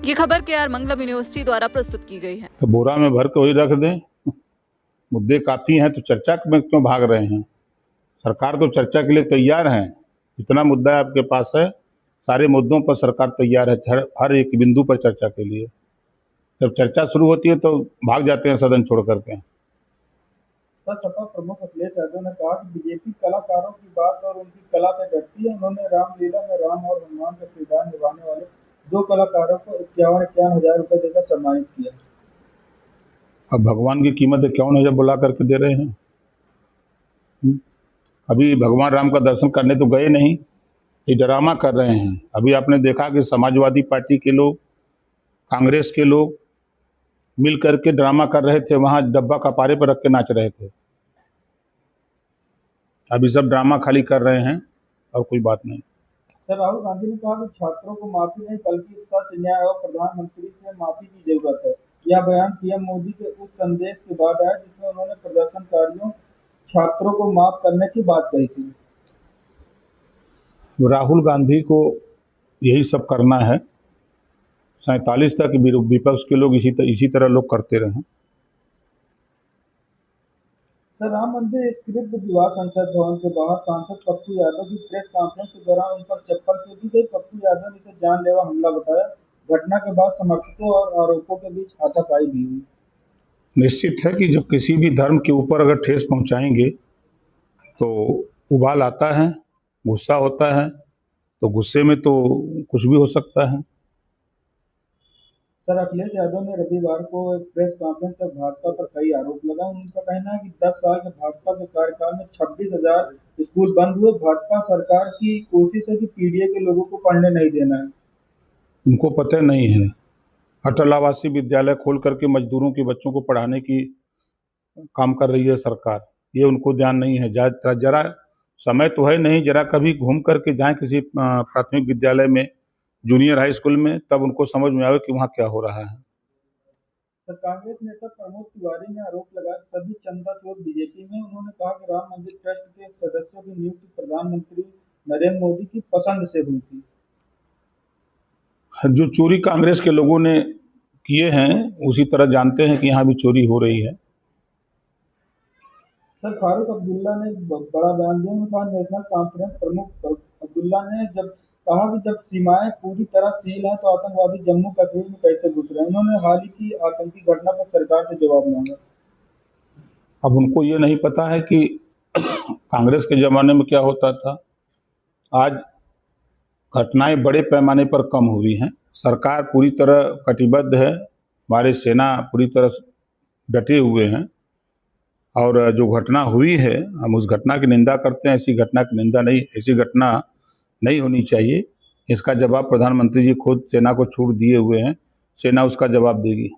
ये खबर KR मंगलम university द्वारा प्रस्तुत की गई है। तो बोरा में भर के वही रख दें। मुद्दे काफी हैं तो चर्चा में क्यों भाग रहे हैं? सरकार तो चर्चा के लिए तैयार है। इतना मुद्दा आपके पास है, सारे मुद्दों पर सरकार तैयार है, हर एक बिंदु पर चर्चा के लिए। जब चर्चा शुरू होती है तो भाग जाते हैं सदन छोड़ करके। सपा प्रमुख अखिलेश यादव ने कहा कि बीजेपी कलाकारों की बात और उनकी कला से डरती है। उन्होंने रामलीला में राम और हनुमान का किरदार निभाने वाले 2 कलाकारों को 51 हजार रुपए देकर सम्मानित किया। अब भगवान की कीमत 51,000 बुला करके दे रहे हैं। अभी भगवान राम का दर्शन करने तो गए नहीं, ये ड्रामा कर रहे हैं। अभी आपने देखा कि समाजवादी पार्टी के लोग, कांग्रेस के लोग मिल करके ड्रामा कर रहे थे, वहां डब्बा कपारे पर रख के नाच रहे थे। अभी सब ड्रामा खाली कर रहे हैं और कोई बात नहीं। सर, राहुल गांधी ने कहा कि छात्रों को माफी नहीं बल्कि सच, न्याय और प्रधानमंत्री से माफी की जरूरत है। यह बयान पीएम मोदी के उस संदेश के बाद आया जिसमें उन्होंने प्रदर्शनकारियों छात्रों को माफ करने की बात कही थी। राहुल गांधी को यही सब करना है। 47 तक विपक्ष के लोग इसी तरह लोग करते रहे। सर, राम मंदिर स्क्रिप्ट विवाद संसद भवन के बाहर सांसद पप्पू यादव की प्रेस कॉन्फ्रेंस के दौरान उन पर चप्पल फेंकी गई। पप्पू यादव ने इसे जानलेवा हमला बताया। घटना के बाद समर्थकों और आरोपों के बीच हाथापाई भी हुई। निश्चित है कि जब किसी भी धर्म के ऊपर अगर ठेस पहुंचाएंगे तो उबाल आता है, गुस्सा होता है, तो गुस्से में तो कुछ भी हो सकता है। सर, अखिलेश यादव ने रविवार को एक प्रेस कॉन्फ्रेंस में भाजपा पर कई आरोप लगाए। उनका कहना है कि 10 साल के भाजपा के कार्यकाल में 26,000 स्कूल बंद हुए। भाजपा सरकार की कोशिश है कि पीडीए के लोगों को पढ़ने नहीं देना है। उनको पता नहीं है, अटल आवासीय विद्यालय खोल करके मजदूरों के बच्चों को पढ़ाने की काम कर रही है सरकार, ये उनको ध्यान नहीं है। जरा समय तो है नहीं, जरा कभी घूम करके जाएं किसी प्राथमिक विद्यालय में, जूनियर हाई स्कूल में, तब उनको समझ में आवे कि वहाँ क्या हो रहा है। तो कांग्रेस नेता प्रमोद तिवारी ने आरोप लगाया सभी चंदा चोर बीजेपी में। उन्होंने कहा कि राम मंदिर ट्रस्ट के सदस्यों की नियुक्ति प्रधानमंत्री नरेंद्र मोदी की पसंद से हुई थी। जो चोरी कांग्रेस के लोगों ने किए हैं उसी तरह जानते हैं कि यहाँ भी चोरी हो रही है। सर, फारूक अब्दुल्ला ने बड़ा बयान दिया। उन्होंने कहा नेशनल कॉन्फ्रेंस प्रमुख अब्दुल्ला ने कहा कि जब सीमाएं पूरी तरह सील हैं तो आतंकवादी जम्मू कश्मीर में कैसे घुस रहे हैं। उन्होंने हाल ही की आतंकी घटना पर सरकार से जवाब मांगा। अब उनको ये नहीं पता है कि कांग्रेस के जमाने में क्या होता था। आज घटनाएं बड़े पैमाने पर कम हुई हैं। सरकार पूरी तरह कटिबद्ध है, हमारे सेना पूरी तरह डटे हुए हैं, और जो घटना हुई है हम उस घटना की निंदा करते हैं। ऐसी घटना की निंदा नहीं, ऐसी घटना नहीं होनी चाहिए। इसका जवाब प्रधानमंत्री जी खुद सेना को छूट दिए हुए हैं, सेना उसका जवाब देगी।